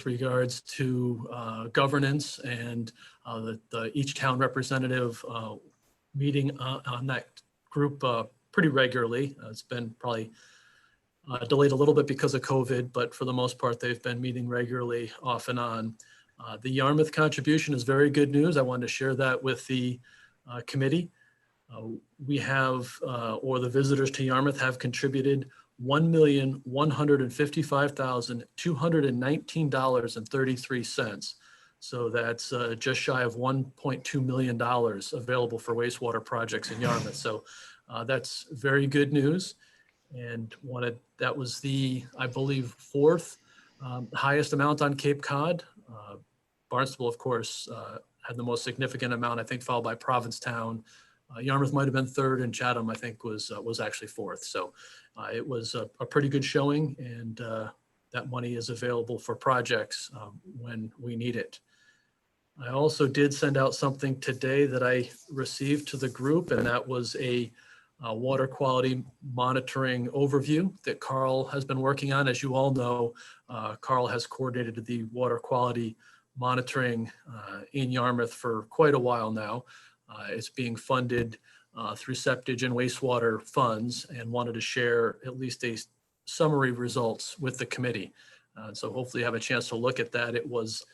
regards to governance and each town representative meeting on that group pretty regularly. It's been probably delayed a little bit because of COVID, but for the most part, they've been meeting regularly off and on. The Yarmouth contribution is very good news. I wanted to share that with the committee. We have, or the visitors to Yarmouth have contributed $1,155,219.33. So that's just shy of $1.2 million available for wastewater projects in Yarmouth. So that's very good news. And that was the, I believe, fourth highest amount on Cape Cod. Barnstable, of course, had the most significant amount, I think, followed by Provincetown. Yarmouth might have been third, and Chatham, I think, was actually fourth. So it was a pretty good showing, and that money is available for projects when we need it. I also did send out something today that I received to the group, and that was a water quality monitoring overview that Carl has been working on. As you all know, Carl has coordinated the water quality monitoring in Yarmouth for quite a while now. It's being funded through septage and wastewater funds, and wanted to share at least a summary results with the committee. So hopefully you have a chance to look at that. It was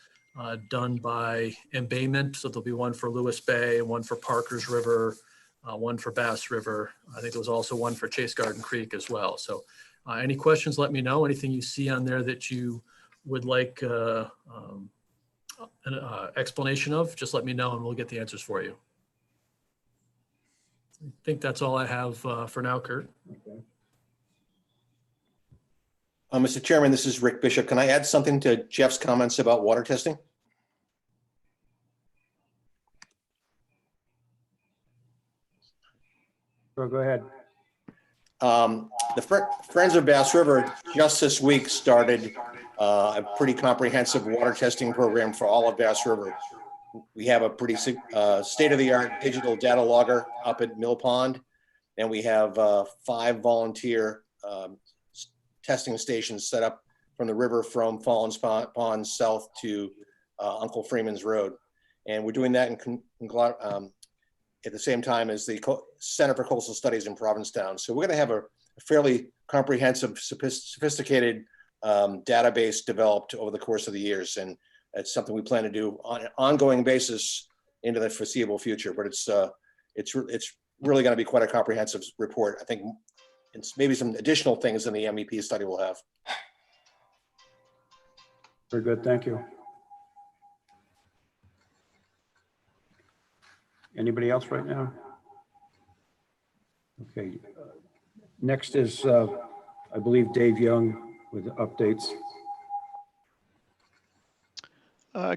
done by embayment. So there'll be one for Lewis Bay, one for Parker's River, one for Bass River. I think there was also one for Chase Garden Creek as well. So any questions, let me know. Anything you see on there that you would like an explanation of, just let me know and we'll get the answers for you. I think that's all I have for now, Kurt. Okay. Mr. Chairman, this is Rick Bishop. Can I add something to Jeff's comments about water testing? Sure, go ahead. The Friends of Bass River just this week started a pretty comprehensive water testing program for all of Bass River. We have a pretty state-of-the-art digital data logger up at Mill Pond, and we have 5 volunteer testing stations set up from the river from Fallon's Pond south to Uncle Freeman's Road. And we're doing that at the same time as the Center for Coastal Studies in Provincetown. So we're going to have a fairly comprehensive, sophisticated database developed over the course of the years. And it's something we plan to do on an ongoing basis into the foreseeable future. But it's really going to be quite a comprehensive report. I think it's maybe some additional things than the MEP study will have. Very good, thank you. Anybody else right now? Okay, next is, I believe, Dave Young with updates.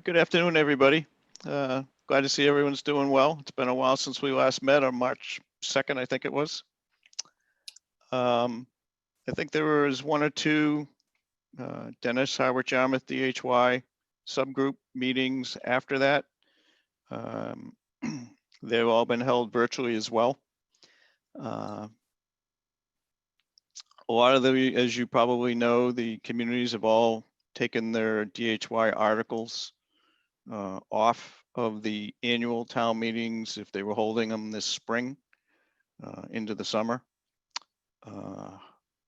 Good afternoon, everybody. Glad to see everyone's doing well. It's been a while since we last met on March 2nd, I think it was. I think there was 1 or 2 Dennis, Harwich, Yarmouth, DHY subgroup meetings after that. They've all been held virtually as well. A lot of the, as you probably know, the communities have all taken their DHY articles off of the annual town meetings if they were holding them this spring into the summer.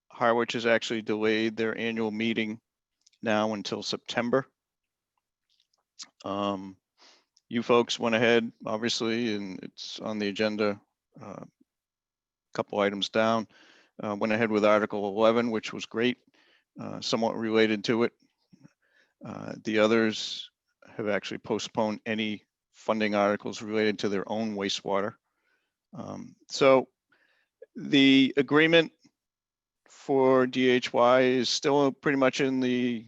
Harwich has actually delayed their annual meeting now until September. You folks went ahead, obviously, and it's on the agenda, a couple items down. Went ahead with Article 11, which was great, somewhat related to it. The others have actually postponed any funding articles related to their own wastewater. So the agreement for DHY is still pretty much in the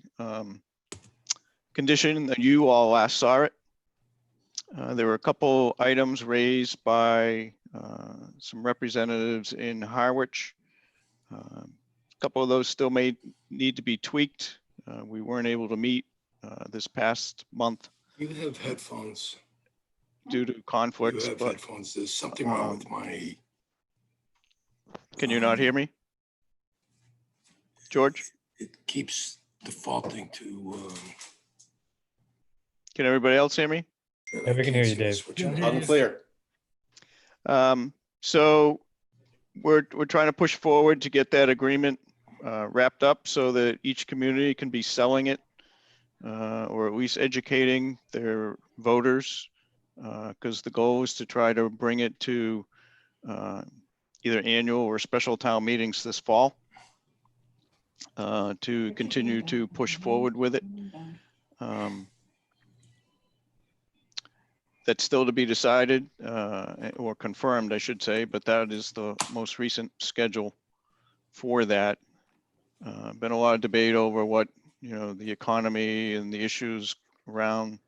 condition that you all last saw it. There were a couple items raised by some representatives in Harwich. A couple of those still may need to be tweaked. We weren't able to meet this past month. You have headphones. Due to conflicts. You have headphones. There's something wrong with my. Can you not hear me, George? It keeps defaulting to Can everybody else hear me? Yeah, we can hear you, Dave. Switch on. Loud and clear. So we're trying to push forward to get that agreement wrapped up so that each community can be selling it or at least educating their voters, because the goal is to try to bring it to either annual or special town meetings this fall to continue to push forward with it. That's still to be decided or confirmed, I should say, but that is the most recent schedule for that. Been a lot of debate over what, the economy and the issues around,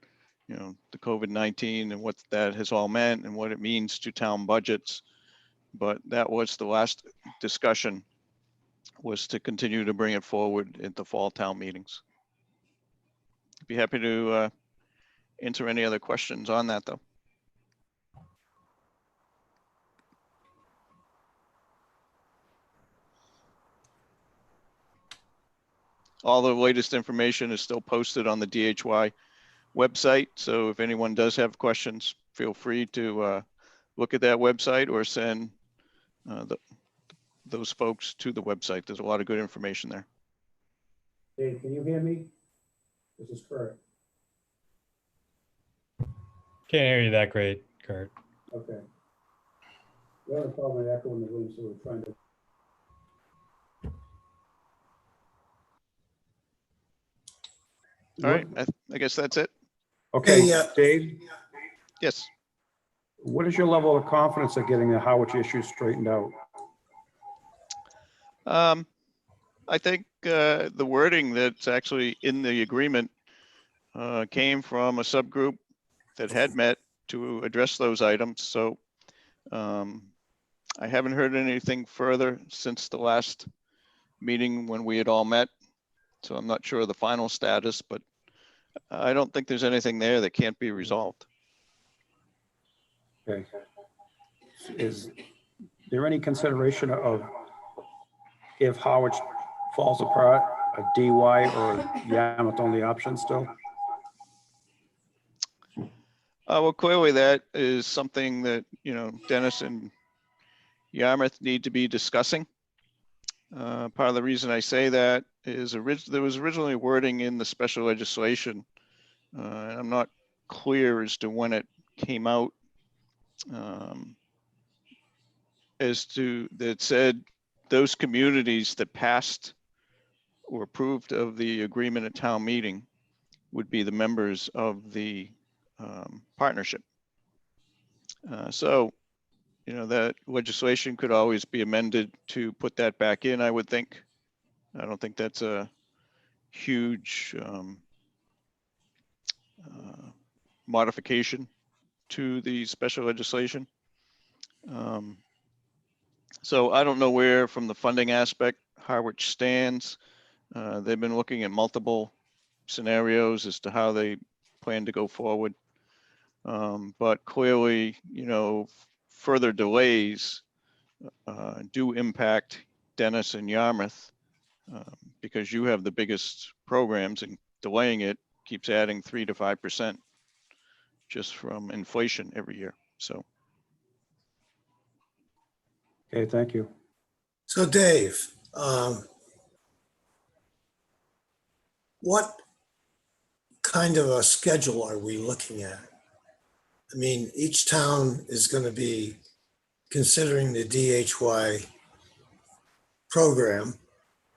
the COVID-19 and what that has all meant and what it means to town budgets. But that was the last discussion, was to continue to bring it forward at the fall town meetings. Be happy to answer any other questions on that, though. All the latest information is still posted on the DHY website. So if anyone does have questions, feel free to look at that website or send those folks to the website. There's a lot of good information there. Dave, can you hear me? This is Kurt. Can't hear you that great, Kurt. Okay. The other problem, I echo in the room, so we're trying to. All right, I guess that's it. Okay, Hey, Dave, Yes. what is your level of confidence of getting the Howard issue straightened out? I think the wording that's actually in the agreement came from a subgroup that had met to address those items. So I haven't heard anything further since the last meeting when we had all met. So I'm not sure of the final status, but I don't think there's anything there that can't be resolved. Okay. Is there any consideration of if Howard falls apart, a DY or Yarmouth only option still? Well, clearly that is something that, Dennis and Yarmouth need to be discussing. Part of the reason I say that is there was originally wording in the special legislation, and I'm not clear as to when it came out, as to that said those communities that passed or approved of the agreement at town meeting would be the members of the partnership. So, that legislation could always be amended to put that back in, I would think. I don't think that's a huge modification to the special legislation. So I don't know where, from the funding aspect, Harwich stands. They've been looking at multiple scenarios as to how they plan to go forward. But clearly, further delays do impact Dennis and Yarmouth because you have the biggest programs, and delaying it keeps adding 3 to 5% just from inflation every year. So. Okay, thank you. So Dave, what kind of a schedule are we looking at? I mean, each town is going to be considering the DHY program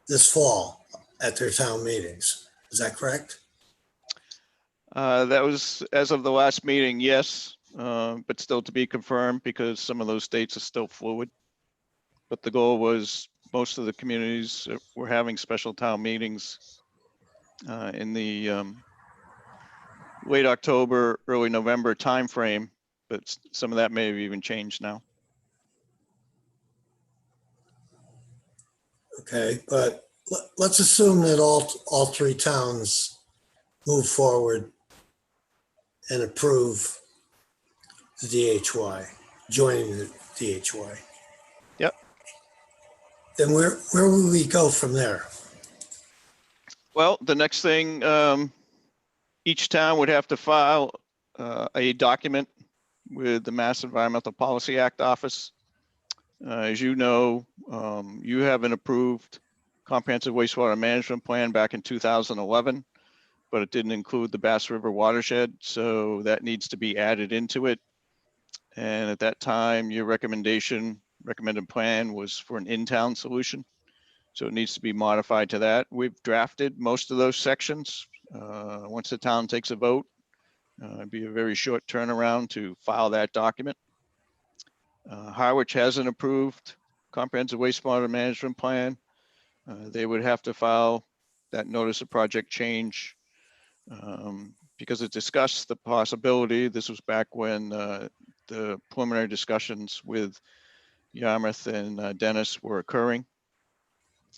this fall at their town meetings. Is that correct? That was, as of the last meeting, yes, but still to be confirmed because some of those dates are still fluid. But the goal was most of the communities were having special town meetings in the late October, early November timeframe, but some of that may have even changed now. Okay, but let's assume that all three towns move forward and approve the DHY, joining the DHY. Yep. Then where will we go from there? Well, the next thing, Each town would have to file a document with the Mass Environmental Policy Act office. As you know, you have an approved comprehensive wastewater management plan back in 2011, but it didn't include the Bass River watershed, so that needs to be added into it. And at that time, your recommended plan was for an in-town solution. So it needs to be modified to that. We've drafted most of those sections. Once the town takes a vote, it'd be a very short turnaround to file that document. Harwich has an approved comprehensive wastewater management plan. They would have to file that notice of project change because it discussed the possibility. This was back when the preliminary discussions with Yarmouth and Dennis were occurring.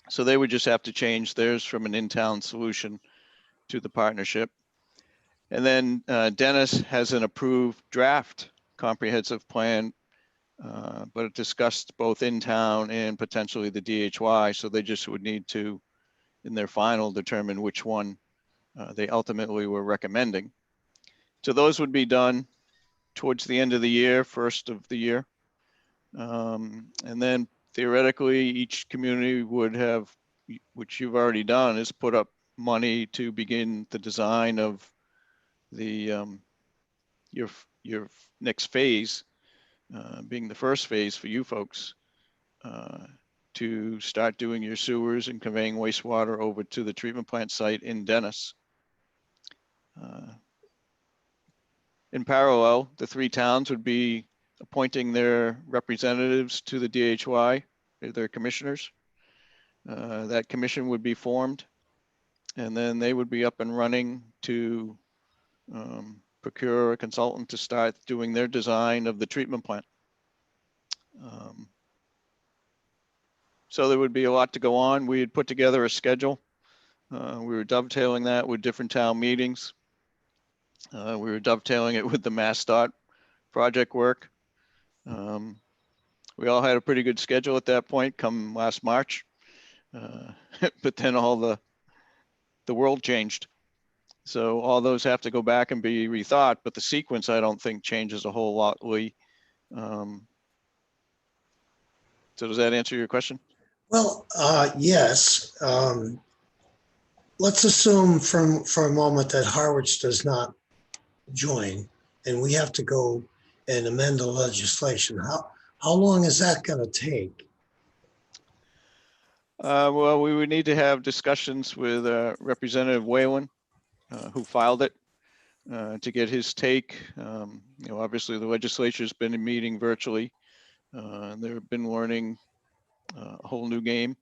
So they would just have to change theirs from an in-town solution to the partnership. And then Dennis has an approved draft comprehensive plan, but it discussed both in-town and potentially the DHY. So they just would need to, in their final, determine which one they ultimately were recommending. So those would be done towards the end of the year, first of the year. And then theoretically, each community would have, which you've already done, is put up money to begin the design of the your next phase, being the first phase for you folks, to start doing your sewers and conveying wastewater over to the treatment plant site in Dennis. In parallel, the three towns would be appointing their representatives to the DHY, their commissioners. That commission would be formed, and then they would be up and running to procure a consultant to start doing their design of the treatment plant. So there would be a lot to go on. We had put together a schedule. We were dovetailing that with different town meetings. We were dovetailing it with the MassDOT project work. We all had a pretty good schedule at that point come last March. But then all the world changed. So all those have to go back and be rethought, but the sequence I don't think changes a whole lot, Lee. So does that answer your question? Well, yes. Let's assume for a moment that Harwich does not join and we have to go and amend the legislation. How long is that going to take? Well, we would need to have discussions with Representative Whalen, who filed it, to get his take. Obviously the legislature's been meeting virtually. They've been learning a whole new game.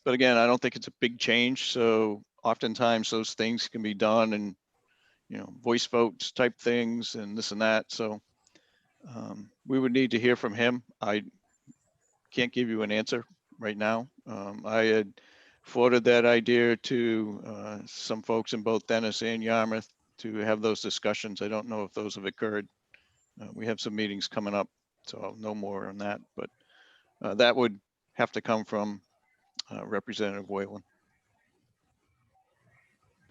But again, I don't think it's a big change. So oftentimes those things can be done and, voice votes type things and this and that. So we would need to hear from him. I can't give you an answer right now. I had floated that idea to some folks in both Dennis and Yarmouth to have those discussions. I don't know if those have occurred. We have some meetings coming up, so I'll know more on that. But that would have to come from Representative Whalen.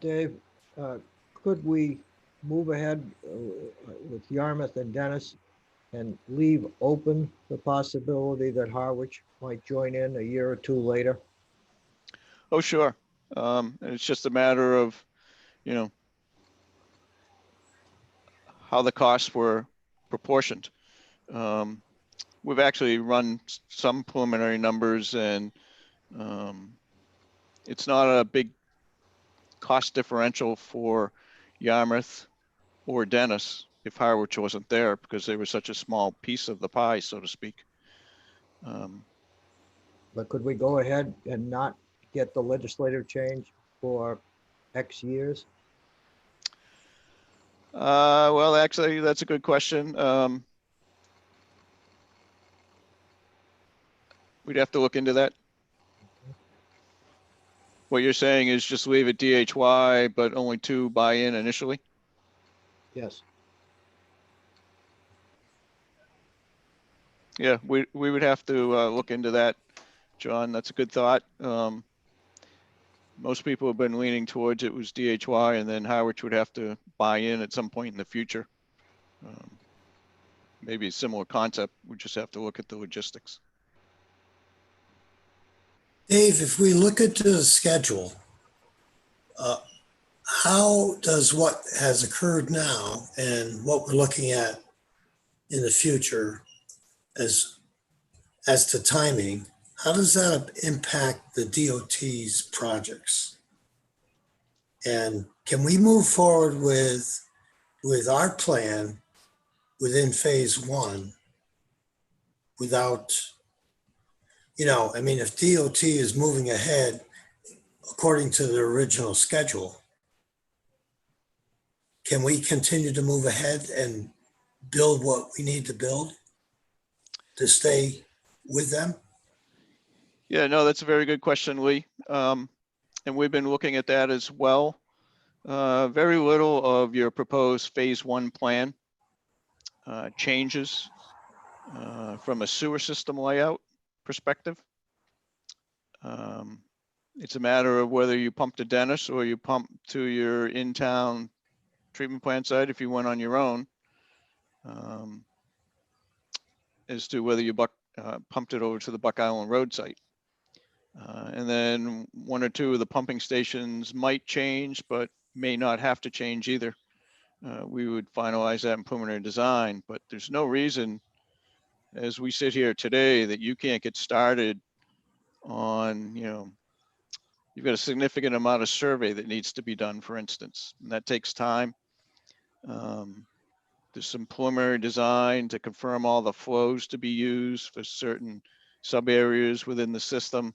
Dave, could we move ahead with Yarmouth and Dennis and leave open the possibility that Harwich might join in a year or two later? Oh, sure. And it's just a matter of, how the costs were proportioned. We've actually run some preliminary numbers, and it's not a big cost differential for Yarmouth or Dennis if Harwich wasn't there, because they were such a small piece of the pie, so to speak. But could we go ahead and not get the legislative change for X years? Well, actually, that's a good question. We'd have to look into that. What you're saying is just leave it DHY, but only 2 buy in initially? Yes. Yeah, we would have to look into that, John. That's a good thought. most people have been leaning towards it was DHY, and then Harwich would have to buy in at some point in the future. Maybe a similar concept. We just have to look at the logistics. Dave, if we look at the schedule, how does what has occurred now and what we're looking at in the future as to timing, how does that impact the DOT's projects? And can we move forward with our plan within phase one without, I mean, if DOT is moving ahead according to the original schedule, can we continue to move ahead and build what we need to build to stay with them? Yeah, no, that's a very good question, Lee. And we've been looking at that as well. Very little of your proposed phase one plan changes from a sewer system layout perspective. It's a matter of whether you pump to Dennis or you pump to your in-town treatment plant site if you went on your own, as to whether you pumped it over to the Buck Island Road site. And then one or two of the pumping stations might change, but may not have to change either. We would finalize that in preliminary design, but there's no reason as we sit here today that you can't get started on, you've got a significant amount of survey that needs to be done, for instance, and that takes time. There's some preliminary design to confirm all the flows to be used for certain sub areas within the system.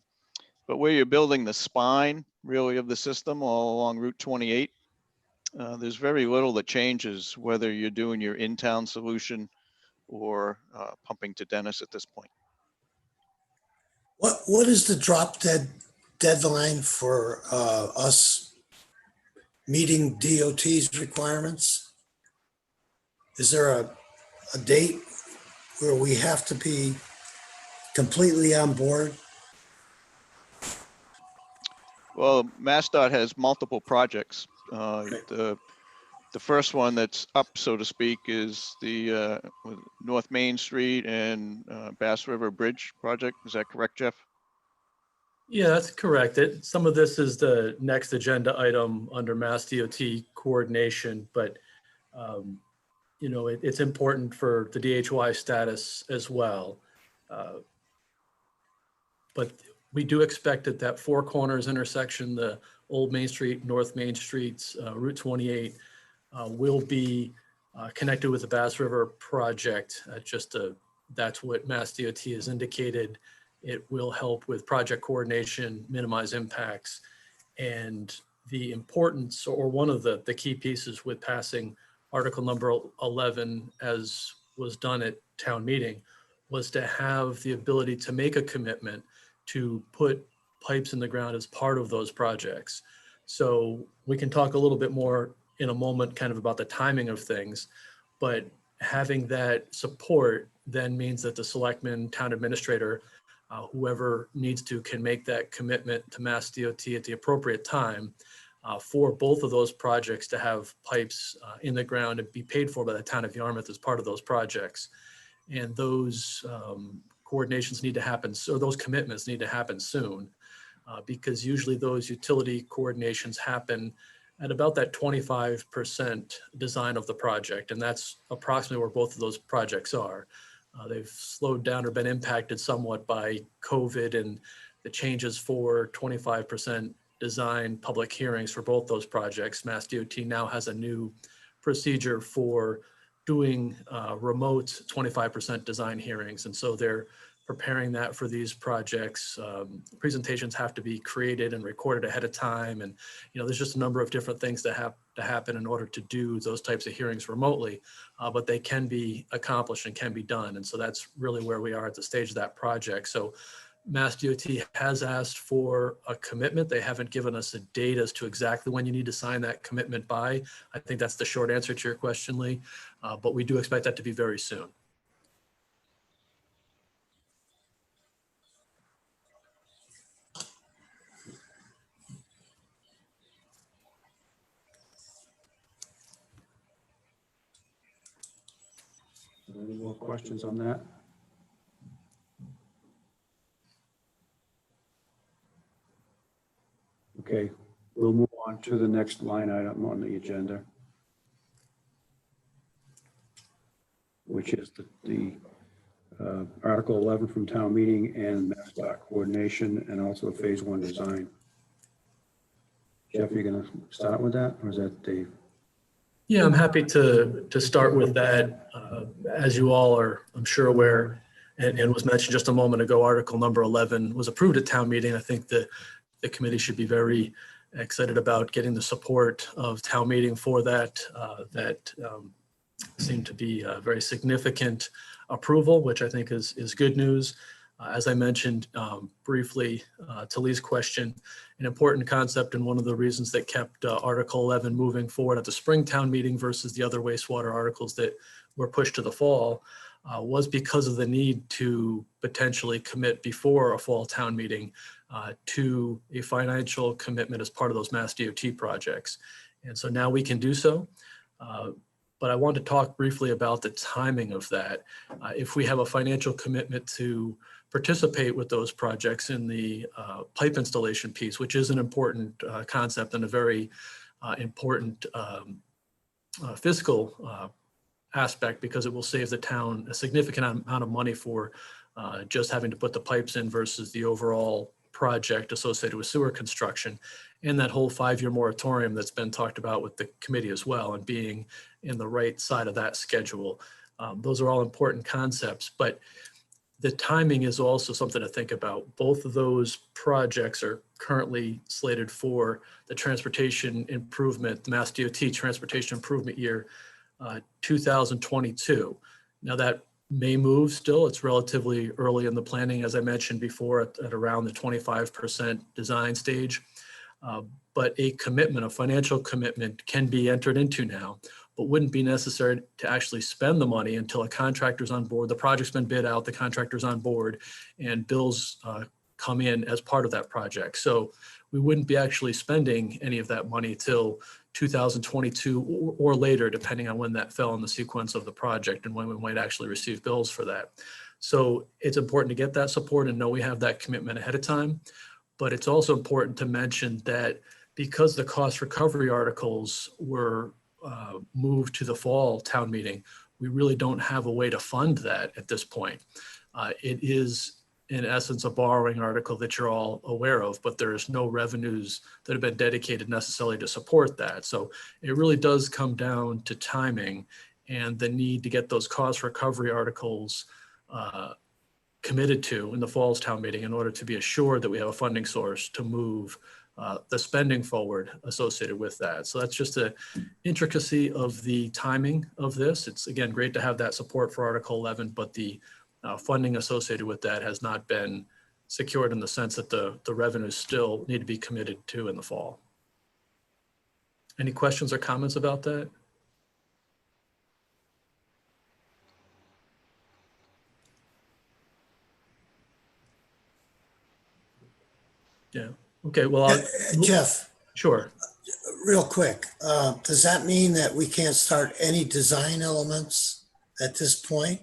But where you're building the spine really of the system all along Route 28, there's very little that changes whether you're doing your in-town solution or pumping to Dennis at this point. What is the drop dead deadline for us meeting DOT's requirements? Is there a date where we have to be completely on board? Well, MassDOT has multiple projects. The first one that's up, so to speak, is the North Main Street and Bass River Bridge project. Is that correct, Jeff? Yeah, that's correct. Some of this is the next agenda item under Mass DOT coordination, but it's important for the DHY status as well. But we do expect that Four Corners intersection, the Old Main Street, North Main Streets, Route 28, will be connected with the Bass River project. That's what Mass DOT has indicated. It will help with project coordination, minimize impacts, and the importance, or one of the key pieces with passing Article number 11, as was done at town meeting, was to have the ability to make a commitment to put pipes in the ground as part of those projects. So we can talk a little bit more in a moment kind of about the timing of things, but having that support then means that the selectman, town administrator, whoever needs to, can make that commitment to Mass DOT at the appropriate time for both of those projects to have pipes in the ground and be paid for by the town of Yarmouth as part of those projects. And those coordinations need to happen, so those commitments need to happen soon, because usually those utility coordinations happen at about that 25% design of the project. And that's approximately where both of those projects are. They've slowed down or been impacted somewhat by COVID and the changes for 25% design public hearings for both those projects. Mass DOT now has a new procedure for doing remote 25% design hearings. And so they're preparing that for these projects. Presentations have to be created and recorded ahead of time. And, there's just a number of different things that have to happen in order to do those types of hearings remotely, but they can be accomplished and can be done. And so that's really where we are at the stage of that project. So Mass DOT has asked for a commitment. They haven't given us a date as to exactly when you need to sign that commitment by. I think that's the short answer to your question, Lee, but we do expect that to be very soon. Any more questions on that? Okay, we'll move on to the next line item on the agenda, which is the Article 11 from town meeting and MassDOT coordination and also phase 1 design. Jeff, you're going to start with that, or is that Dave? Yeah, I'm happy to start with that. As you all are, I'm sure, aware, and was mentioned just a moment ago, Article number 11 was approved at town meeting. I think the committee should be very excited about getting the support of town meeting for that. That seemed to be a very significant approval, which I think is good news. As I mentioned briefly to Lee's question, an important concept and one of the reasons that kept Article 11 moving forward at the spring town meeting versus the other wastewater articles that were pushed to the fall was because of the need to potentially commit before a fall town meeting to a financial commitment as part of those Mass DOT projects. And so now we can do so. But I want to talk briefly about the timing of that. If we have a financial commitment to participate with those projects in the pipe installation piece, which is an important concept and a very important fiscal aspect, because it will save the town a significant amount of money for just having to put the pipes in versus the overall project associated with sewer construction, and that whole 5-year moratorium that's been talked about with the committee as well, and being in the right side of that schedule. Those are all important concepts, but the timing is also something to think about. Both of those projects are currently slated for the transportation improvement, the Mass DOT transportation improvement year 2022. Now that may move still. It's relatively early in the planning, as I mentioned before, at around the 25% design stage. But a commitment, a financial commitment, can be entered into now, but wouldn't be necessary to actually spend the money until a contractor's on board, the project's been bid out, the contractor's on board, and bills come in as part of that project. So we wouldn't be actually spending any of that money till 2022 or later, depending on when that fell in the sequence of the project and when we might actually receive bills for that. So it's important to get that support and know we have that commitment ahead of time. But it's also important to mention that because the cost recovery articles were moved to the fall town meeting, we really don't have a way to fund that at this point. It is, in essence, a borrowing article that you're all aware of, but there's no revenues that have been dedicated necessarily to support that. So it really does come down to timing and the need to get those cost recovery articles committed to in the fall's town meeting in order to be assured that we have a funding source to move the spending forward associated with that. So that's just an intricacy of the timing of this. It's, again, great to have that support for Article 11, but the funding associated with that has not been secured in the sense that the revenues still need to be committed to in the fall. Any questions or comments about that? Yeah. Okay. Well, Jeff, sure. real quick, does that mean that we can't start any design elements at this point?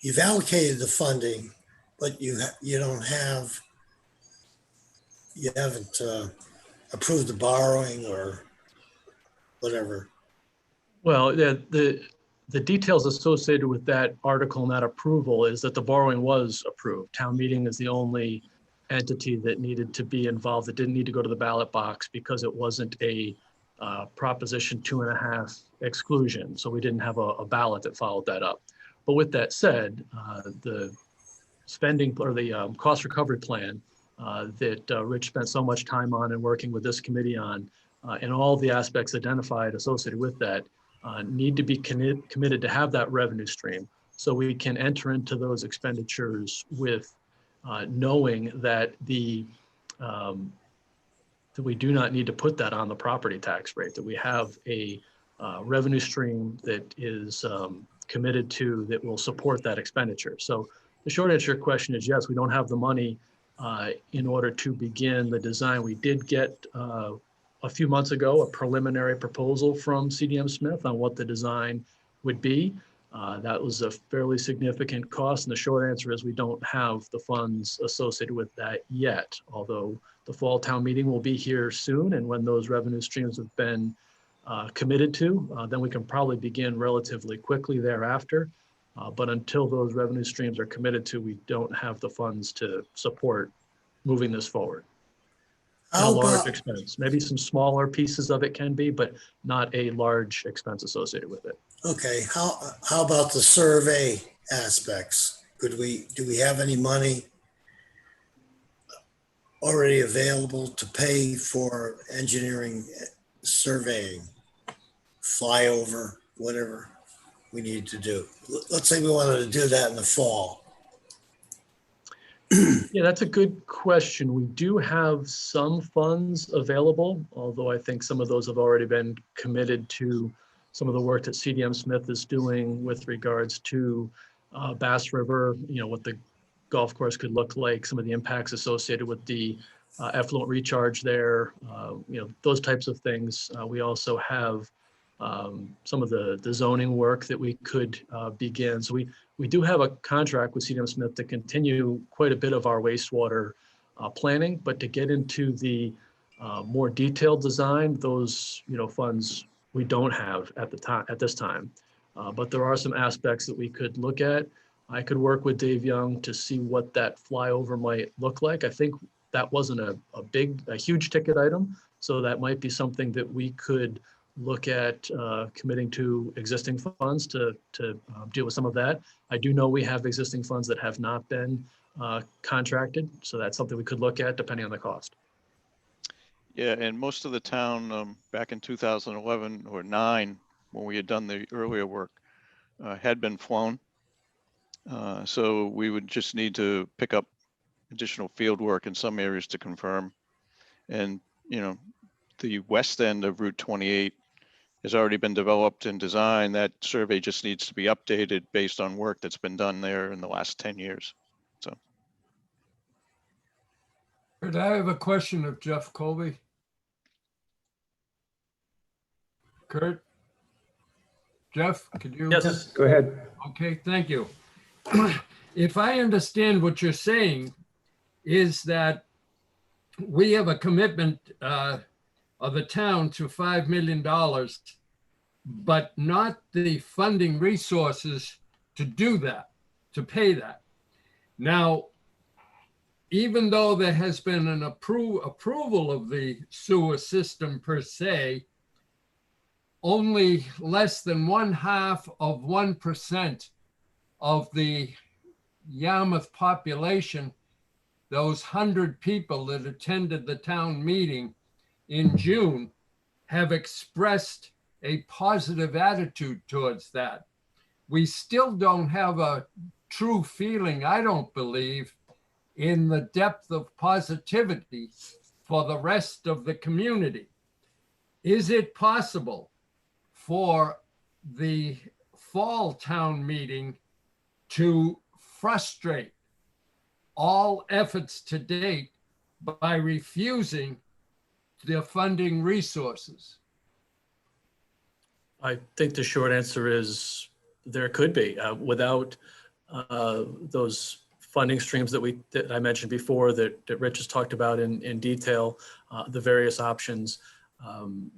You've allocated the funding, but you haven't approved the borrowing or whatever. Well, the details associated with that article and that approval is that the borrowing was approved. Town meeting is the only entity that needed to be involved, that didn't need to go to the ballot box because it wasn't a Proposition 2.5 exclusion. So we didn't have a ballot that followed that up. But with that said, the spending or the cost recovery plan that Rich spent so much time on and working with this committee on, and all the aspects identified associated with that, need to be committed to have that revenue stream so we can enter into those expenditures with knowing that that we do not need to put that on the property tax rate, that we have a revenue stream that is committed to that will support that expenditure. So the short answer to your question is yes, we don't have the money in order to begin the design. We did get a few months ago, a preliminary proposal from CDM Smith on what the design would be. That was a fairly significant cost, and the short answer is we don't have the funds associated with that yet, although the fall town meeting will be here soon, and when those revenue streams have been committed to, then we can probably begin relatively quickly thereafter. But until those revenue streams are committed to, we don't have the funds to support moving this forward. A How large about, expense. Maybe some smaller pieces of it can be, but not a large expense associated with it. okay, how about the survey aspects? Do we have any money already available to pay for engineering, surveying, flyover, whatever we need to do? Let's say we wanted to do that in the fall. Yeah, that's a good question. We do have some funds available, although I think some of those have already been committed to some of the work that CDM Smith is doing with regards to Bass River, what the golf course could look like, some of the impacts associated with the effluent recharge there, those types of things. We also have some of the zoning work that we could begin. So we do have a contract with CDM Smith to continue quite a bit of our wastewater planning, but to get into the more detailed design, those funds we don't have at this time. But there are some aspects that we could look at. I could work with Dave Young to see what that flyover might look like. I think that wasn't a huge ticket item, so that might be something that we could look at committing to existing funds to deal with some of that. I do know we have existing funds that have not been contracted, so that's something we could look at depending on the cost. Yeah, and most of the town back in 2011 or 9, when we had done the earlier work, had been flown. So we would just need to pick up additional field work in some areas to confirm. And, the west end of Route 28 has already been developed and designed. That survey just needs to be updated based on work that's been done there in the last 10 years. So. Kurt, I have a question of Jeff Colby. Kurt? Jeff, could you? Yes. Go ahead. Okay, thank you. If I understand what you're saying is that we have a commitment of the town to $5 million, but not the funding resources to do that, to pay that. Now, even though there has been an approval of the sewer system per se, only less than 0.5% of the Yarmouth population, those 100 people that attended the town meeting in June, have expressed a positive attitude towards that. We still don't have a true feeling, I don't believe, in the depth of positivity for the rest of the community. Is it possible for the fall town meeting to frustrate all efforts to date by refusing the funding resources? I think the short answer is there could be. Without those funding streams that I mentioned before, that Rich has talked about in detail, the various options,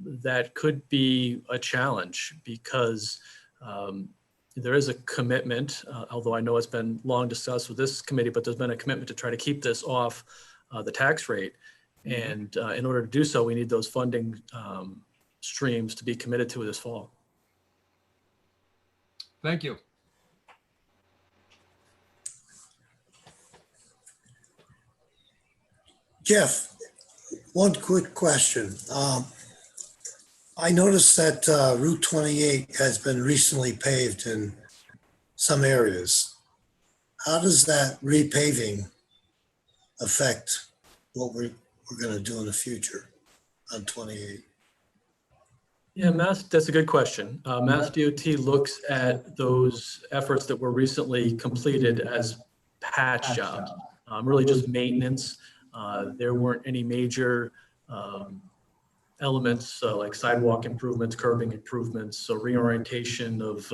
that could be a challenge because there is a commitment, although I know it's been long discussed with this committee, but there's been a commitment to try to keep this off the tax rate. And in order to do so, we need those funding streams to be committed to this fall. Thank you. Jeff, one quick question. I noticed that Route 28 has been recently paved in some areas. How does that repaving affect what we're going to do in the future on 28? Yeah, that's a good question. Mass DOT looks at those efforts that were recently completed as patch jobs, really just maintenance. There weren't any major elements like sidewalk improvements, curbing improvements, so reorientation of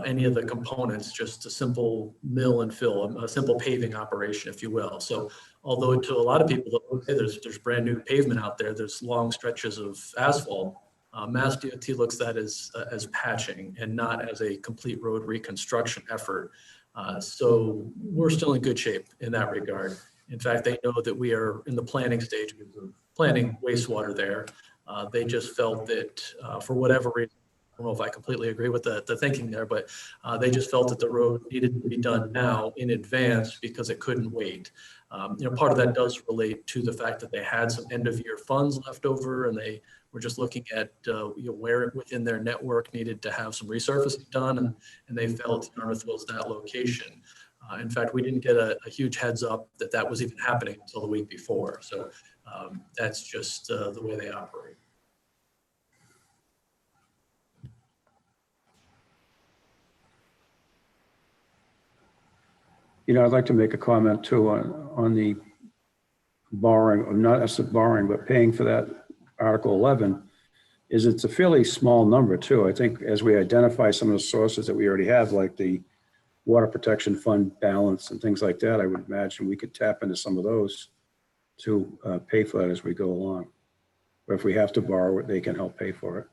any of the components, just a simple mill and fill, a simple paving operation, if you will. So although to a lot of people, hey, there's brand new pavement out there, there's long stretches of asphalt. Mass DOT looks at as patching and not as a complete road reconstruction effort. So we're still in good shape in that regard. In fact, they know that we are in the planning stage of planning wastewater there. They just felt that for whatever reason, I don't know if I completely agree with the thinking there, but they just felt that the road needed to be done now in advance because it couldn't wait. Part of that does relate to the fact that they had some end of year funds left over, and they were just looking at where within their network needed to have some resurfacing done, and they felt Yarmouth was that location. In fact, we didn't get a huge heads up that was even happening until the week before. So that's just the way they operate. I'd like to make a comment too on the borrowing, or not as borrowing, but paying for that Article 11. It's a fairly small number too. I think as we identify some of the sources that we already have, like the Water Protection Fund balance and things like that, I would imagine we could tap into some of those to pay for that as we go along. Or if we have to borrow it, they can help pay for it.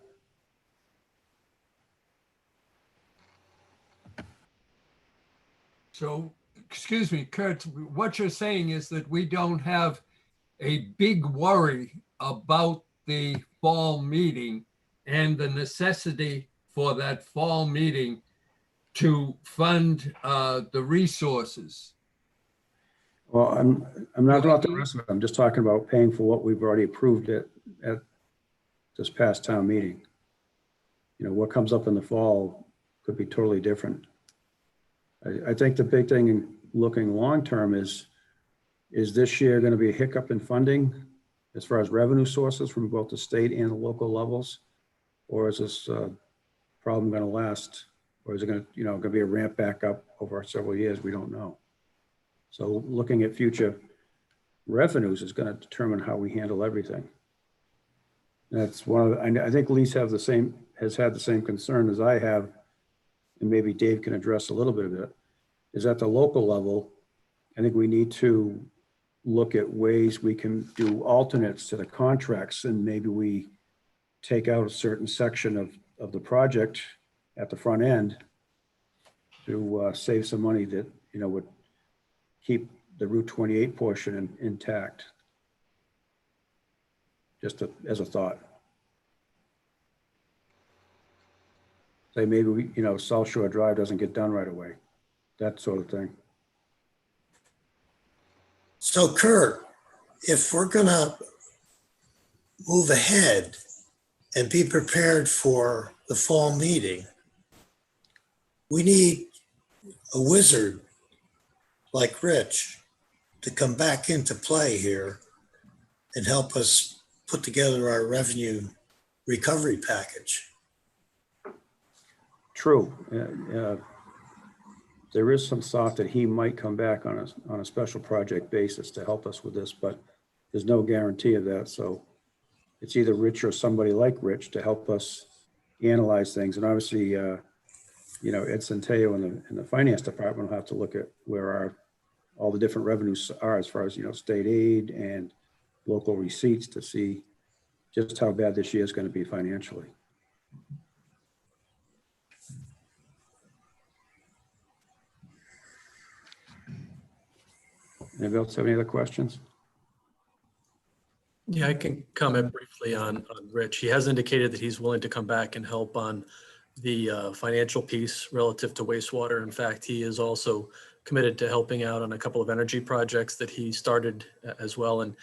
So, excuse me, Kurt, what you're saying is that we don't have a big worry about the fall meeting and the necessity for that fall meeting to fund the resources. Well, I'm not about the rest of it. I'm just talking about paying for what we've already approved at this past town meeting. What comes up in the fall could be totally different. I think the big thing in looking long-term is this year going to be a hiccup in funding as far as revenue sources from both the state and the local levels? Or is this problem going to last? Or is it going to be a ramp back up over several years? We don't know. So looking at future revenues is going to determine how we handle everything. That's one of I think Lise has had the same concern as I have, and maybe Dave can address a little bit of it, is at the local level. I think we need to look at ways we can do alternates to the contracts, and maybe we take out a certain section of the project at the front end to save some money that, would keep the Route 28 portion intact. Just as a thought. Say maybe we, South Shore Drive doesn't get done right away. That sort of thing. So Kurt, if we're gonna move ahead and be prepared for the fall meeting, we need a wizard like Rich to come back into play here and help us put together our revenue recovery package. True. There is some thought that he might come back on a special project basis to help us with this, but there's no guarantee of that. So it's either Rich or somebody like Rich to help us analyze things. And obviously, Ed Centeo in the finance department will have to look at where all the different revenues are as far as, state aid and local receipts to see just how bad this year is going to be financially. Anybody else have any other questions? Yeah, I can comment briefly on Rich. He has indicated that he's willing to come back and help on the financial piece relative to wastewater. In fact, he is also committed to helping out on a couple of energy projects that he started as well. And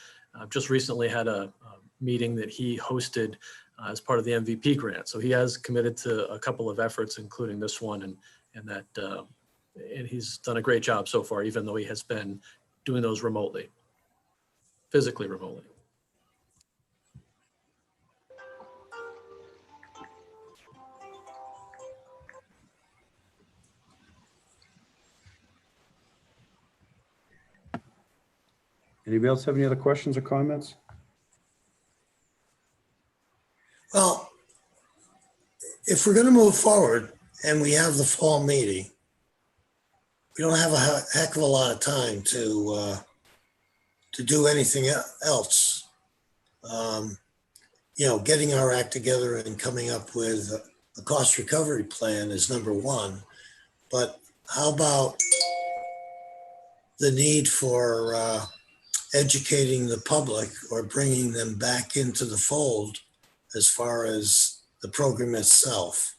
just recently had a meeting that he hosted as part of the MVP grant. So he has committed to a couple of efforts, including this one, and he's done a great job so far, even though he has been doing those physically remotely. Anybody else have any other questions or comments? Well, if we're gonna move forward and we have the fall meeting, we don't have a heck of a lot of time to do anything else. You know, getting our act together and coming up with a cost recovery plan is number one. But how about the need for educating the public or bringing them back into the fold as far as the program itself?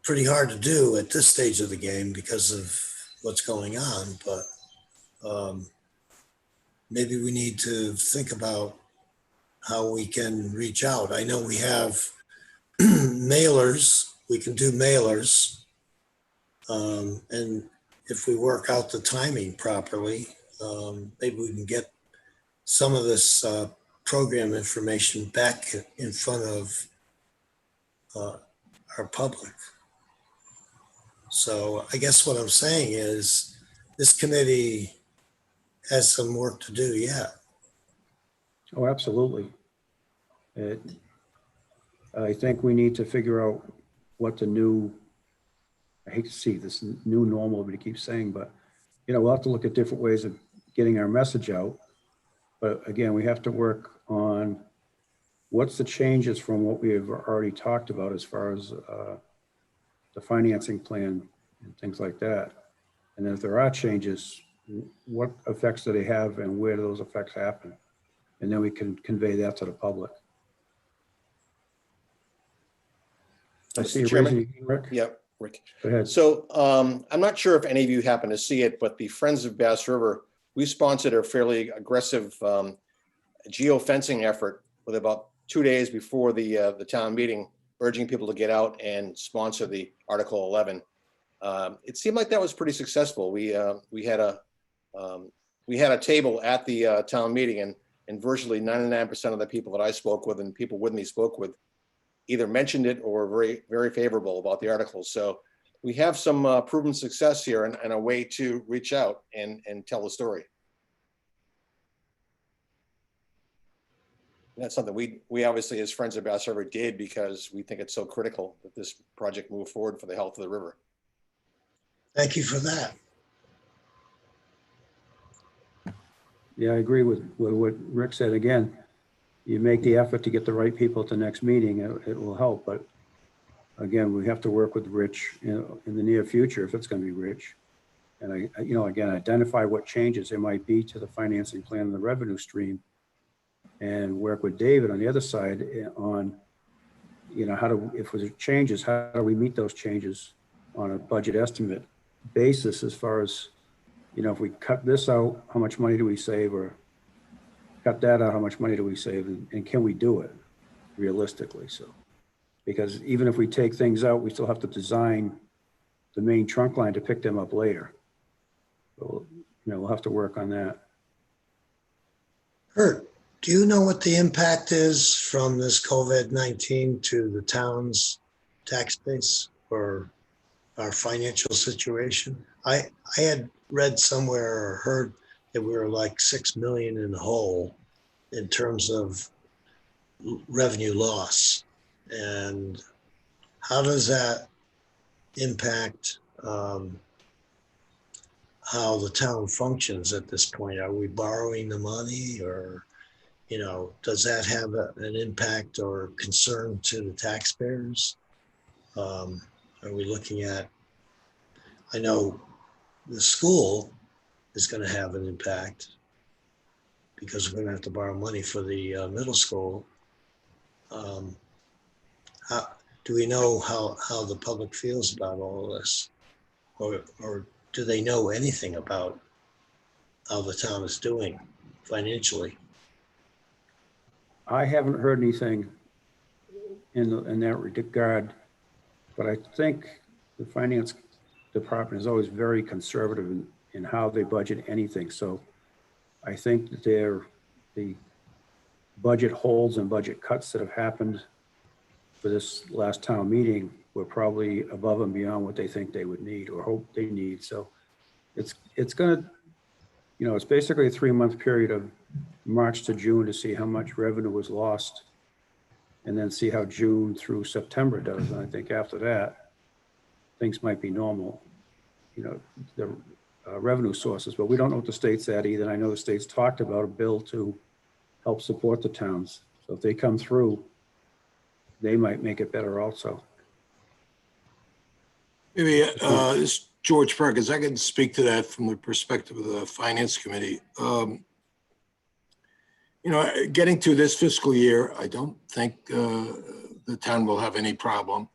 Pretty hard to do at this stage of the game because of what's going on, but maybe we need to think about how we can reach out. I know we have mailers, we can do mailers. And if we work out the timing properly, maybe we can get some of this program information back in front of our public. So I guess what I'm saying is this committee has some work to do yet. Oh, absolutely. I think we need to figure out what the new, I hate to see this new normal, but he keeps saying, but, you know, we'll have to look at different ways of getting our message out. But again, we have to work on what's the changes from what we have already talked about as far as the financing plan and things like that. And then if there are changes, what effects do they have and where do those effects happen? And then we can convey that to the public. I see you Chairman? raising your hand, Rick. Yeah, Rick. Go ahead. So I'm not sure if any of you happen to see it, but the Friends of Bass River, we sponsored a fairly aggressive geofencing effort with about 2 days before the town meeting, urging people to get out and sponsor the Article 11. It seemed like that was pretty successful. We had a table at the town meeting, and virtually 99% of the people that I spoke with and people with me spoke with either mentioned it or were very, very favorable about the article. So we have some proven success here and a way to reach out and tell the story. And that's something we obviously as Friends of Bass River did because we think it's so critical that this project move forward for the health of the river. Thank you for that. Yeah, I agree with what Rick said. Again, you make the effort to get the right people at the next meeting, it will help. But again, we have to work with Rich in the near future, if it's going to be Rich. And again, identify what changes there might be to the financing plan and the revenue stream, and work with David on the other side on, if there's changes, how do we meet those changes on a budget estimate basis as far as, if we cut this out, how much money do we save, or cut that out, how much money do we save, and can we do it realistically? So, because even if we take things out, we still have to design the main trunk line to pick them up later. So, we'll have to work on that. Kurt, do you know what the impact is from this COVID-19 to the town's tax base or our financial situation? I had read somewhere or heard that we were like 6 million in the hole in terms of revenue loss. And how does that impact how the town functions at this point? Are we borrowing the money, or, does that have an impact or concern to the taxpayers? Are we looking at, I know the school is going to have an impact because we're going to have to borrow money for the middle school. Do we know how the public feels about all of this? Or do they know anything about how the town is doing financially? I haven't heard anything in that regard, but I think the finance department is always very conservative in how they budget anything. So I think that the budget holds and budget cuts that have happened for this last town meeting were probably above and beyond what they think they would need or hope they need. So it's going to, you know, it's basically a 3-month period of March to June to see how much revenue was lost, and then see how June through September does. And I think after that, things might be normal, you know, the revenue sources, but we don't know what the state's at either. And I know the state's talked about a bill to help support the towns. So if they come through, they might make it better also. Maybe this is George Perkins. I can speak to that from the perspective of the Finance Committee. You know, getting to this fiscal year, I don't think the town will have any problem.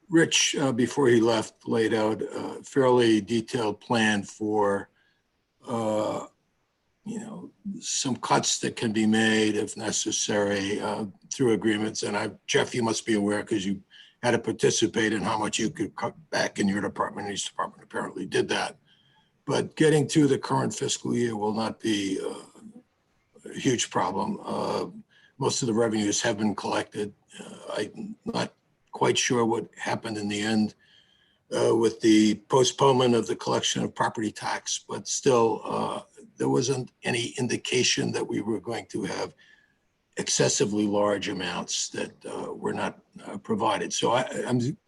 Rich, before he left, laid out a fairly detailed plan for, you know, some cuts that can be made if necessary through agreements. And Jeff, you must be aware because you had to participate in how much you could cut back in your department. Each department apparently did that. But getting to the current fiscal year will not be a huge problem. Most of the revenues have been collected. I'm not quite sure what happened in the end with the postponement of the collection of property tax, but still there wasn't any indication that we were going to have excessively large amounts that were not provided. So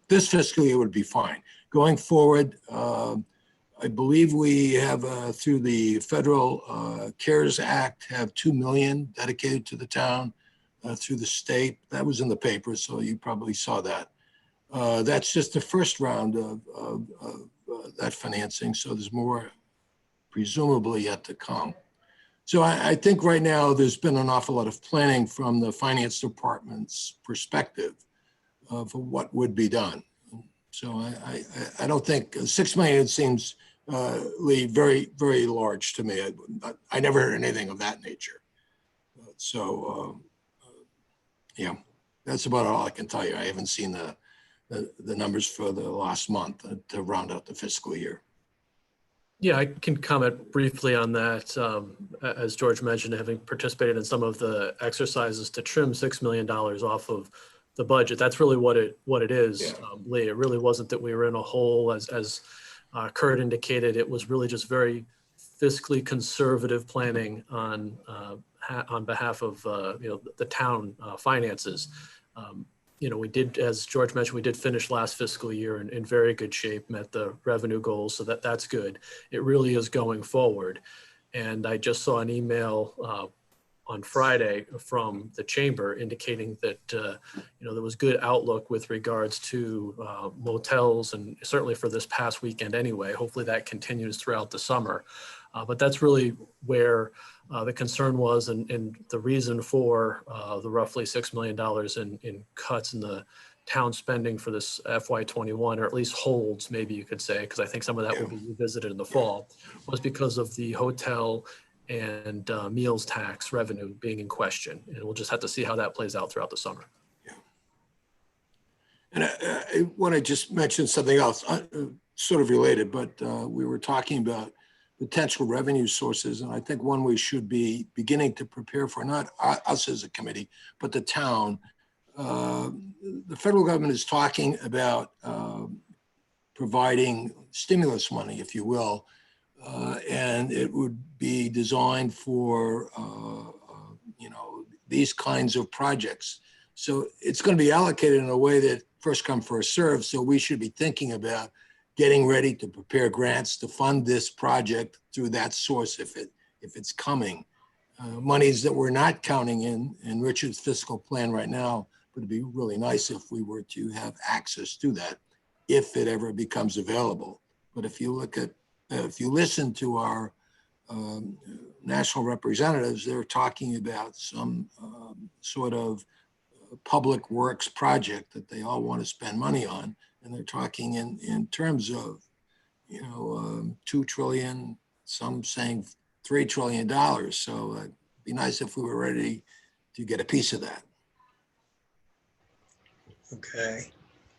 this fiscal year would be fine. Going forward, I believe we have through the federal CARES Act have $2 million dedicated to the town through the state. That was in the paper, so you probably saw that. That's just the first round of that financing. So there's more presumably yet to come. So I think right now there's been an awful lot of planning from the finance department's perspective for what would be done. So I don't think $6 million seems very, very large to me. I never heard anything of that nature. Yeah, that's about all I can tell you. I haven't seen the numbers for the last month to round out the fiscal year. Yeah, I can comment briefly on that. As George mentioned, having participated in some of the exercises to trim $6 million off of the budget, that's really what it is, Yeah. Lee. It really wasn't that we were in a hole, as Kurt indicated. It was really just very fiscally conservative planning on behalf of the town finances. You know, we did, as George mentioned, we did finish last fiscal year in very good shape, met the revenue goals, so that's good. It really is going forward. And I just saw an email on Friday from the chamber indicating that there was good outlook with regards to motels, and certainly for this past weekend anyway. Hopefully that continues throughout the summer. But that's really where the concern was, and the reason for the roughly $6 million in cuts in the town spending for this FY21, or at least holds, maybe you could say, because I think some of that will be revisited in the fall, was because of the hotel and meals tax revenue being in question. And we'll just have to see how that plays out throughout the summer. Yeah. And I want to just mention something else, sort of related, but we were talking about potential revenue sources. And I think one we should be beginning to prepare for, not us as a committee, but the town. The federal government is talking about providing stimulus money, if you will, and it would be designed for, these kinds of projects. So it's going to be allocated in a way that first come, first serve. So we should be thinking about getting ready to prepare grants to fund this project through that source if it's coming. Monies that we're not counting in Richard's fiscal plan right now, but it'd be really nice if we were to have access to that if it ever becomes available. But if you listen to our national representatives, they're talking about some sort of public works project that they all want to spend money on. And they're talking in terms of, 2 trillion, some saying $3 trillion. So it'd be nice if we were ready to get a piece of that. Okay.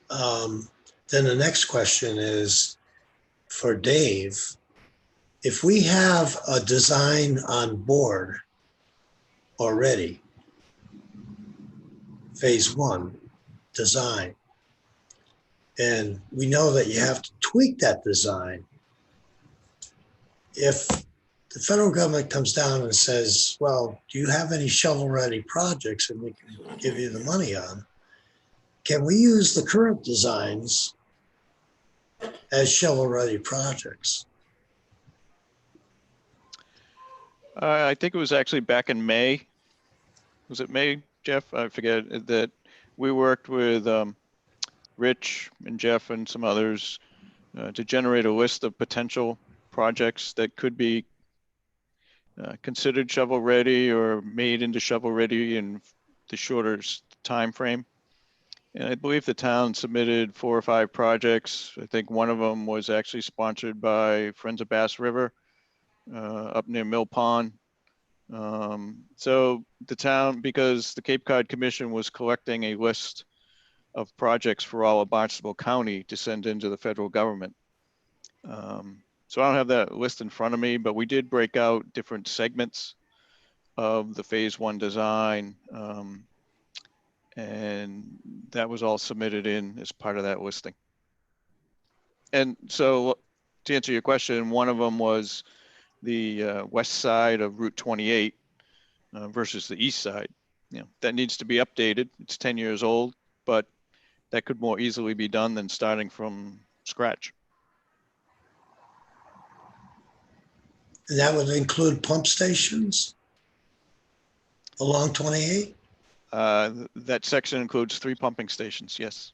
Then the next question is for Dave. If we have a design on board already, phase 1 design, and we know that you have to tweak that design. If the federal government comes down and says, well, do you have any shovel-ready projects and we can give you the money on? Can we use the current designs as shovel-ready projects? I think it was actually back in May. Was it May, Jeff? I forget that we worked with Rich and Jeff and some others to generate a list of potential projects that could be considered shovel ready or made into shovel ready in the shorter time frame. And I believe the town submitted 4 or 5 projects. I think one of them was actually sponsored by Friends of Bass River up near Mill Pond. So the town, because the Cape Cod Commission was collecting a list of projects for all of Barnstable County to send into the federal government. So I don't have that list in front of me, but we did break out different segments of the phase 1 design. And that was all submitted in as part of that listing. And so to answer your question, one of them was the west side of Route 28 versus the east side. You know, that needs to be updated. It's 10 years old, but that could more easily be done than starting from scratch. And that would include pump stations along 28? That section includes 3 pumping stations, yes.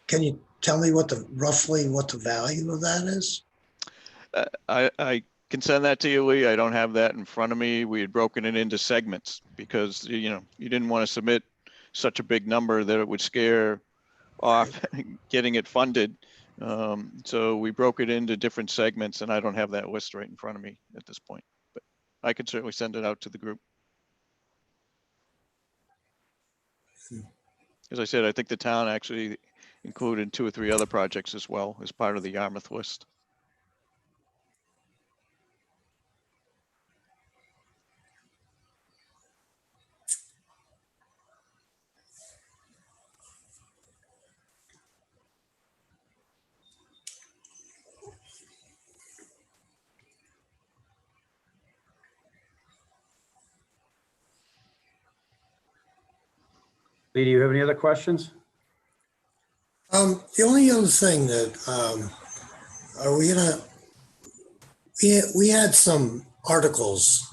Can you tell me roughly what the value of that is? I can send that to you, Lee. I don't have that in front of me. We had broken it into segments because, you know, you didn't want to submit such a big number that it would scare off getting it funded. So we broke it into different segments, and I don't have that list right in front of me at this point, but I could certainly send it out to the group. As I said, I think the town actually included 2 or 3 other projects as well as part of the Yarmouth list. Lee, do you have any other questions? The only other thing that, are we gonna, we had some articles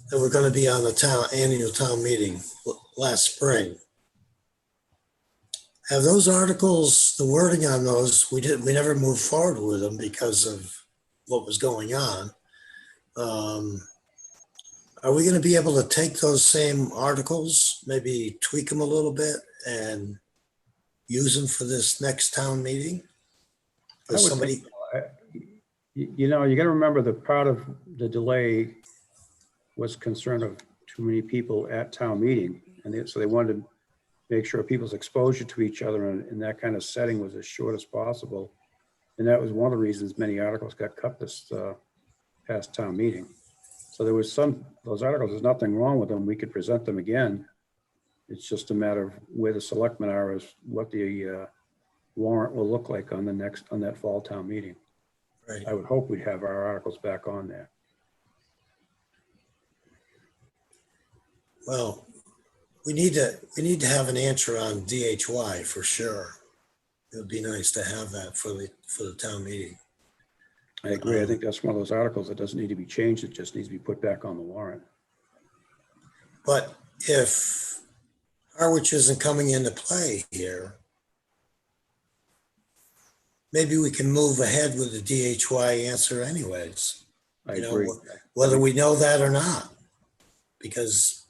that were gonna be on the annual town meeting last spring. Have those articles, the wording on those, we never moved forward with them because of what was going on. Are we gonna be able to take those same articles, maybe tweak them a little bit and use them for this next town meeting? I Or would somebody, think, you know, you got to remember that part of the delay was concern of too many people at town meeting. And so they wanted to make sure people's exposure to each other in that kind of setting was as short as possible. And that was one of the reasons many articles got cut this past town meeting. So there was those articles, there's nothing wrong with them. We could present them again. It's just a matter of where the selectmen are, is what the warrant will look like on that fall town meeting. right, I would hope we'd have our articles back on there. well, we need to have an answer on DHY for sure. It would be nice to have that for the town meeting. I agree. I think that's one of those articles that doesn't need to be changed. It just needs to be put back on the warrant. But if Harwich isn't coming into play here, maybe we can move ahead with the DHY answer anyways. I You know, agree. whether we know that or not, because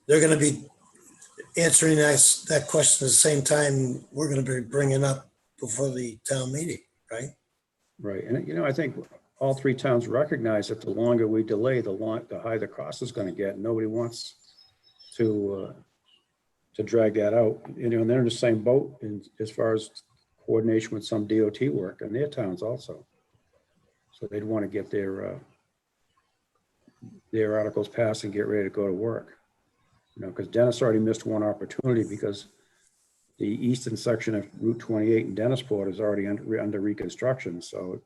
they're going to be answering that question at the same time we're going to be bringing up before the town meeting, right? Right. And, you know, I think all 3 towns recognize that the longer we delay, the higher the cost is going to get. Nobody wants to drag that out. You know, and they're in the same boat as far as coordination with some DOT work in their towns also. So they'd want to get their articles passed and get ready to go to work. You know, because Dennis already missed one opportunity because the eastern section of Route 28 in Dennisport is already under reconstruction, so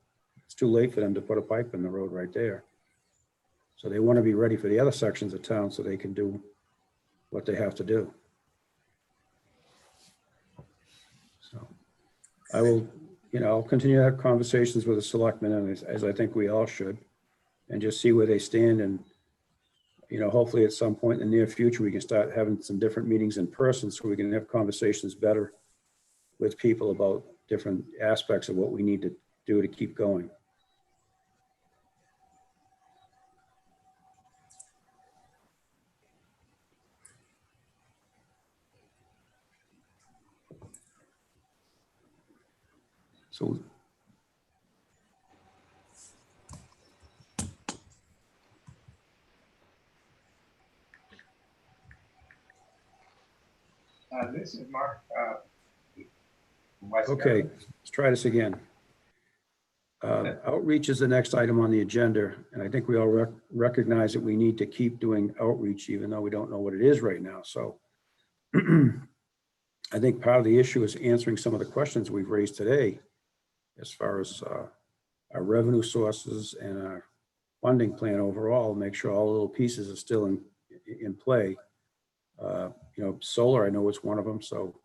it's too late for them to put a pipe in the road right there. So they want to be ready for the other sections of town so they can do what they have to do. So I will, I'll continue to have conversations with the selectmen, and as I think we all should, and just see where they stand. And, hopefully at some point in the near future, we can start having some different meetings in person so we can have conversations better with people about different aspects of what we need to do to keep going. So this is Mark. From West okay, Yarmouth. let's try this again. Outreach is the next item on the agenda, and I think we all recognize that we need to keep doing outreach, even though we don't know what it is right now. So I think part of the issue is answering some of the questions we've raised today as far as our revenue sources and our funding plan overall, make sure all the little pieces are still in play. Solar, I know it's one of them. So,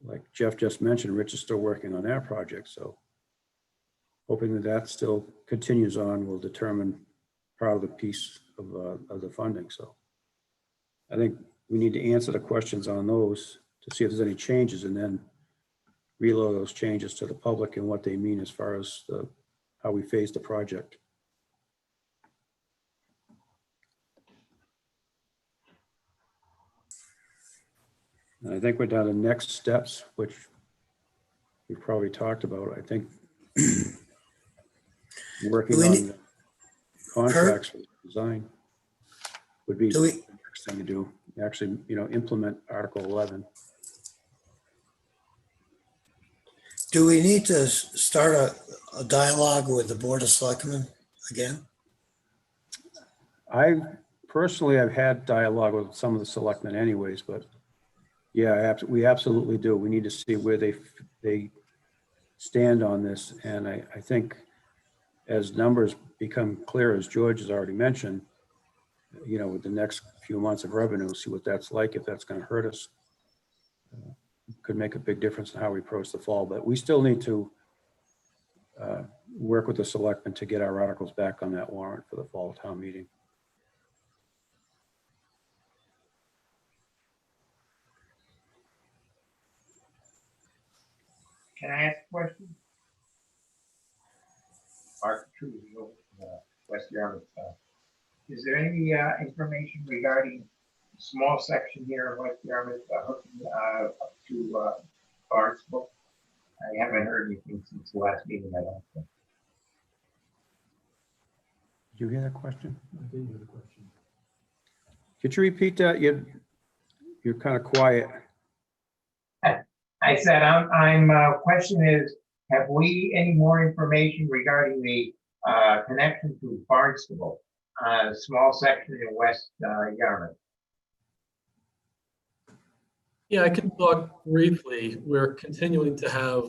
like Jeff just mentioned, Rich is still working on that project. So hoping that that still continues on will determine part of the piece of the funding. So I think we need to answer the questions on those to see if there's any changes, and then reload those changes to the public and what they mean as far as how we phase the project. And I think we're down to next steps, which we've probably talked about. I think working Do we on need- the contracts for design would be Do the we, next thing to do. Actually, implement Article 11. do we need to start a dialogue with the Board of Selectmen again? I've had dialogue with some of the selectmen anyways, but yeah, we absolutely do. We need to see where they stand on this. And I think as numbers become clear, as George has already mentioned, with the next few months of revenue, see what that's like, if that's going to hurt us. Could make a big difference in how we approach the fall, but we still need to work with the selectmen to get our articles back on that warrant for the fall town meeting. Can I ask a question? Mark Trujillo, West Yarmouth. Is there any information regarding the small section here of West Yarmouth hooking up to Barnstable? I haven't heard anything since the last meeting, I don't think. Did you hear that question? I did hear the question. Could you repeat that? You're kind of quiet. I said, question is, have we any more information regarding the connection to Barnstable, small section in West Yarmouth? Yeah, I can talk briefly. We're continuing to have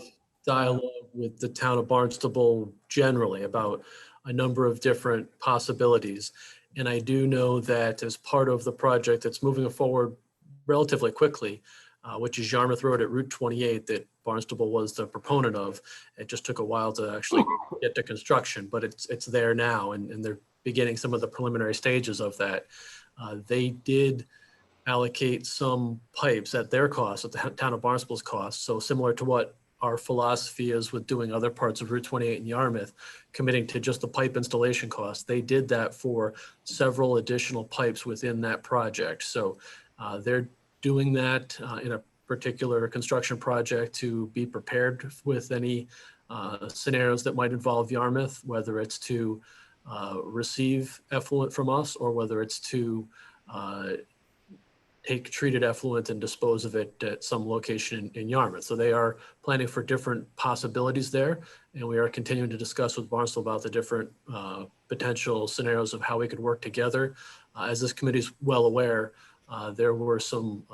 dialogue with the town of Barnstable generally about a number of different possibilities. And I do know that as part of the project that's moving forward relatively quickly, which is Yarmouth Road at Route 28 that Barnstable was the proponent of. It just took a while to actually get to construction, but it's there now, and they're beginning some of the preliminary stages of that. They did allocate some pipes at their cost, at the town of Barnstable's cost. So similar to what our philosophy is with doing other parts of Route 28 in Yarmouth, committing to just the pipe installation cost. They did that for several additional pipes within that project. So they're doing that in a particular construction project to be prepared with any scenarios that might involve Yarmouth, whether it's to receive effluent from us or whether it's to take treated effluent and dispose of it at some location in Yarmouth. So they are planning for different possibilities there. And we are continuing to discuss with Barnstable about the different potential scenarios of how we could work together. As this committee is well aware, there were some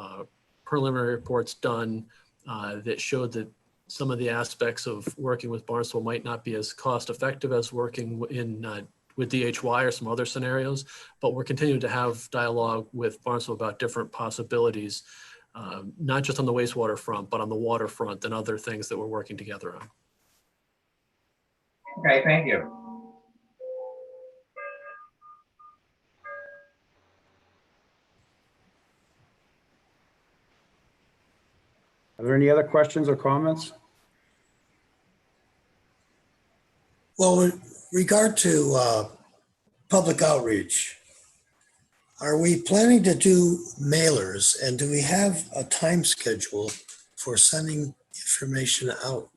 preliminary reports done that showed that some of the aspects of working with Barnstable might not be as cost effective as working with DHY or some other scenarios, but we're continuing to have dialogue with Barnstable about different possibilities, not just on the wastewater front, but on the water front and other things that we're working together on. Okay, thank you. Are there any other questions or comments? Well, in regard to public outreach, are we planning to do mailers, and do we have a time schedule for sending information out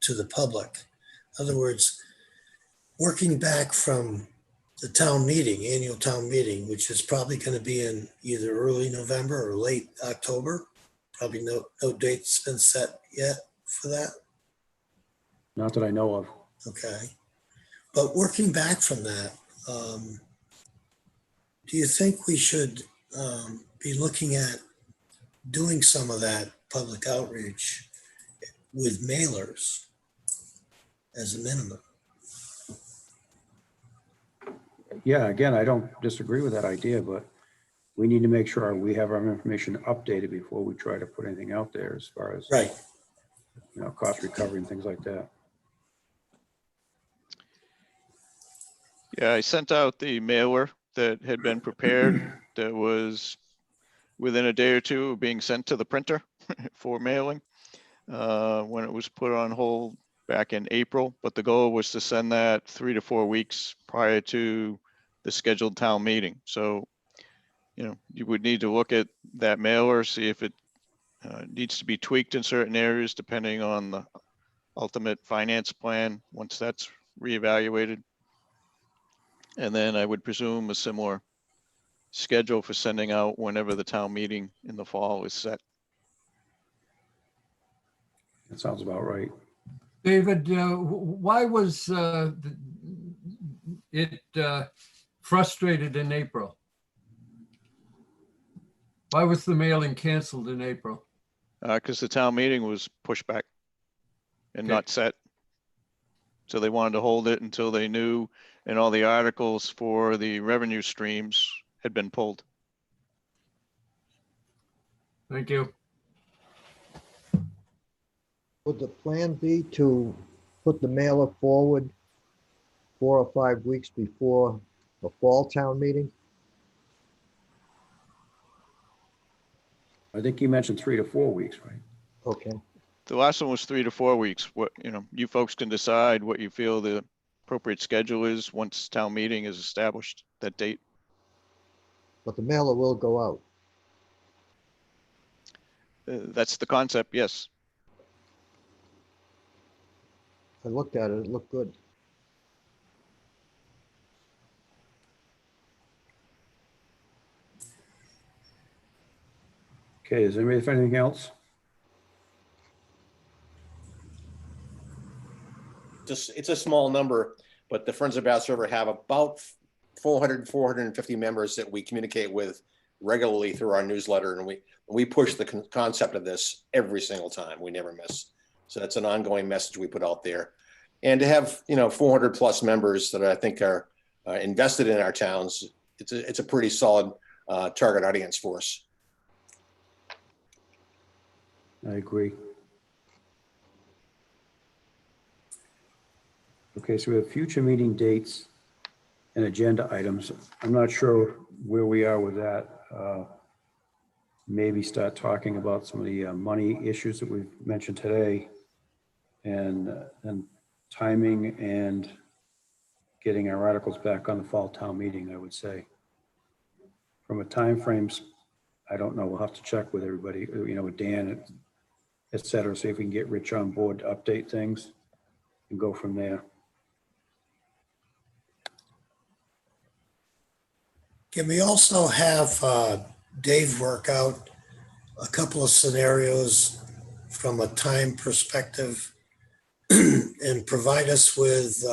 to the public? In other words, working back from the town meeting, annual town meeting, which is probably going to be in either early November or late October. Probably no date's been set yet for that. Not that I know of. Okay. But working back from that, do you think we should be looking at doing some of that public outreach with mailers as a minimum? Yeah, again, I don't disagree with that idea, but we need to make sure we have our information updated before we try to put anything out there as far as, Right. you know, cost recovery and things like that. Yeah, I sent out the mailer that had been prepared that was within a day or two of being sent to the printer for mailing when it was put on hold back in April. But the goal was to send that 3 to 4 weeks prior to the scheduled town meeting. So, you know, you would need to look at that mailer, see if it needs to be tweaked in certain areas depending on the ultimate finance plan once that's reevaluated. And then I would presume a similar schedule for sending out whenever the town meeting in the fall is set. That sounds about right. David, why was it frustrated in April? Why was the mailing canceled in April? Because the town meeting was pushed back and not set. So they wanted to hold it until they knew, and all the articles for the revenue streams had been pulled. Thank you. Would the plan be to put the mailer forward 4 or 5 weeks before the fall town meeting? I think you mentioned 3 to 4 weeks, right? Okay. The last one was 3 to 4 weeks. What, you know, you folks can decide what you feel the appropriate schedule is once town meeting is established, that date. But the mailer will go out. That's the concept, yes. I looked at it, it looked good. Okay, is anybody have anything else? It's a small number, but the Friends of Bass River have about 450 members that we communicate with regularly through our newsletter, and we push the concept of this every single time. We never miss. So that's an ongoing message we put out there. And to have 400 plus members that I think are invested in our towns, it's a pretty solid target audience for us. I agree. Okay, so we have future meeting dates and agenda items. I'm not sure where we are with that. Maybe start talking about some of the money issues that we've mentioned today, and timing and getting our articles back on the fall town meeting, I would say. From a time frames, I don't know. We'll have to check with everybody, with Dan, et cetera, see if we can get Rich on board to update things and go from there. Can we also have Dave work out a couple of scenarios from a time perspective and provide us with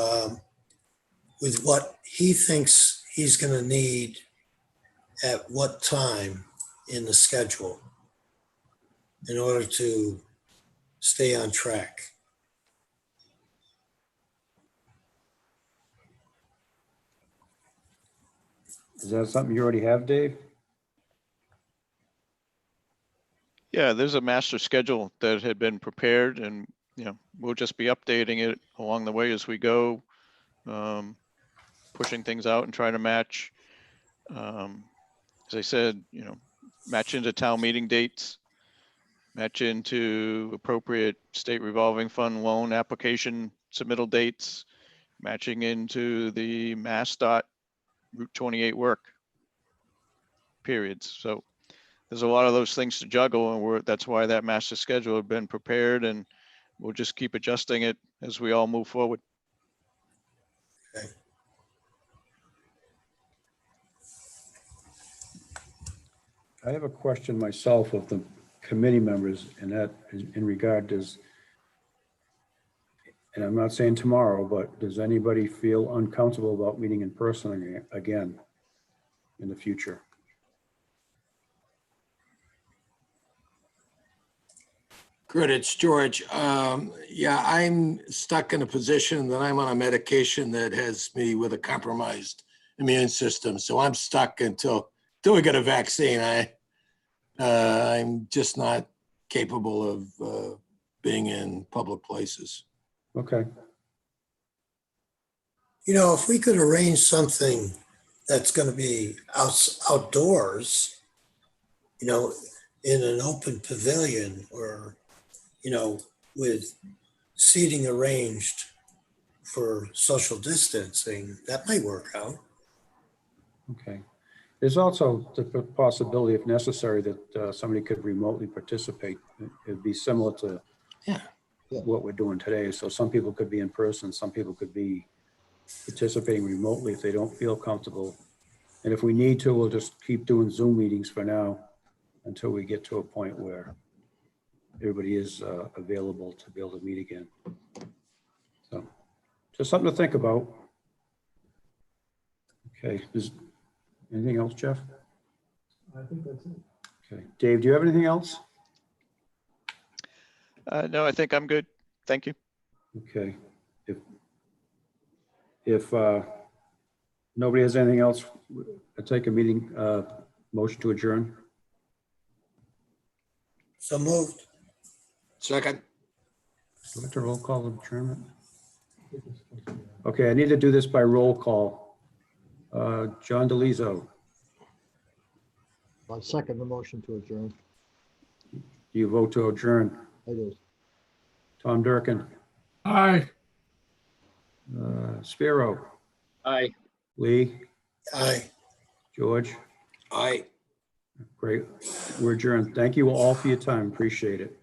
what he thinks he's going to need at what time in the schedule? in order to stay on track. Is that something you already have, Dave? Yeah, there's a master schedule that had been prepared and, we'll just be updating it along the way as we go. Pushing things out and trying to match. As I said, match into town meeting dates, match into appropriate state revolving fund loan application submittal dates, matching into the MassDOT Route 28 work periods. So there's a lot of those things to juggle, and that's why that master schedule had been prepared, and we'll just keep adjusting it as we all move forward. I have a question myself of the committee members, and that is in regard to, and I'm not saying tomorrow, but does anybody feel uncomfortable about meeting in person again in the future? Good, it's George. Yeah, I'm stuck in a position that I'm on a medication that has me with a compromised immune system. So I'm stuck until we get a vaccine. I'm just not capable of being in public places. Okay, You know, if we could arrange something that's going to be outdoors, you know, in an open pavilion or, you know, with seating arranged for social distancing, that might work out. okay. There's also the possibility, if necessary, that somebody could remotely participate. It'd be similar to Yeah. what we're doing today. So some people could be in person, some people could be participating remotely if they don't feel comfortable. And if we need to, we'll just keep doing Zoom meetings for now until we get to a point where everybody is available to be able to meet again. So just something to think about. Okay, is anything else, Jeff? I think that's it. Okay, Dave, do you have anything else? No, I think I'm good. Thank you. Okay, if nobody has anything else, I take a meeting, motion to adjourn. So moved. Second, Do I have to roll call adjournment? Okay, I need to do this by roll call. John DeLiso, I'll second the motion to adjourn. do you vote to adjourn? I do. Tom Durkin, Aye. Spiro, Aye. Lee, Aye. George, aye. great. We're adjourned. Thank you all for your time. Appreciate it.